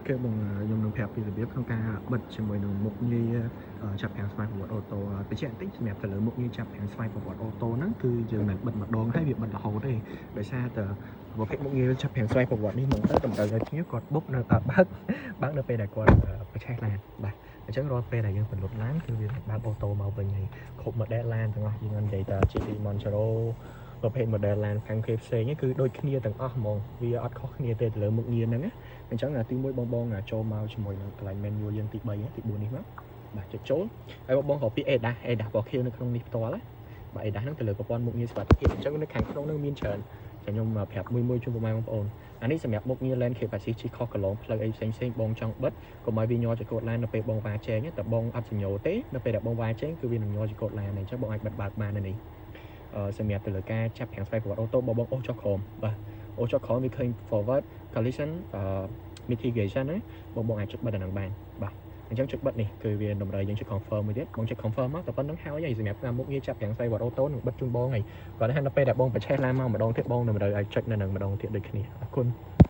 cái bằng dùng đường phèo thì biết không ca bật chỉ mới đường một như chập hàng xoay của ô tô cái chuyện tích mẹ phải lớn một như chập hàng xoay của ô tô nó cứ dừng này bật mặt đòn hay việc bật là hồ đây để xa từ một cái một như chập hàng xoay của bọn đi mong tới tầm tới nhớ còn bốc nó bác nó về đại còn phải chạy là bài chắc rồi về đại dân phần lột lángคือbác ô tô màu bên này khúc mà đe lan thằng gì ngân vậy ta chỉ đi Montero ប្រភេទ model land ខាងគេផ្សេងគឺដូចគ្នាទាំងអស់ហ្មងវាអត់ខុសគ្នាទេទៅលើមុខងារហ្នឹងណាអញ្ចឹងទី1បងចូលមកជាមួយនឹងកន្លែង menu យើងទី3ទី4នេះមកបាទចុចចូលហើយបងក៏ពី ADAS របស់គេនៅក្នុងនេះផ្ទាល់ណាបាទ ADAS ហ្នឹងទៅលើប្រព័ន្ធមុខងារសុវត្ថិភាពអញ្ចឹងនៅខាងក្នុងហ្នឹងមានច្រើនខ្ញុំប្រាប់មួយជូនបងប្អូនអានេះសម្រាប់មុខងារ land capacity ខុសកន្លងផ្លូវអីផ្សេងបងចង់បិទកុំឲ្យវាញ័រជាកូដ land នៅពេលបងវ៉ាចែងតែបងអត់សញ្ញោទេនៅពេលដែលបងវ៉ាចែងគឺវានឹងញ័រជាកូដ land អញ្ចឹងបងអាចបិទបើកបាននៅនេះសម្រាប់ទៅលើការចាប់ខាងស្វ័យប្រវត្តិអូតូបងអូសចុះក្រោមបាទអូសចុះក្រោមវាឃើញ forward collision mitigation ណាបងអាចចុចបិទអាហ្នឹងបានបាទអញ្ចឹងចុចបិទនេះគឺវាតម្រូវយើងចុច confirm មួយទៀតបងចុច confirm មកតែប៉ុណ្្នឹងហើយសម្រាប់ការមុខងារចាប់ខាងស្វ័យប្រវត្តិអូតូនឹងបិទជូនបងហើយគាត់ថានៅពេលដែលបងបញ្ឆេះឡានមកម្ដងទៀតបងតម្រូវឲ្យចុចនៅនឹងម្ដងទៀតដូចគ្នាអរគុណ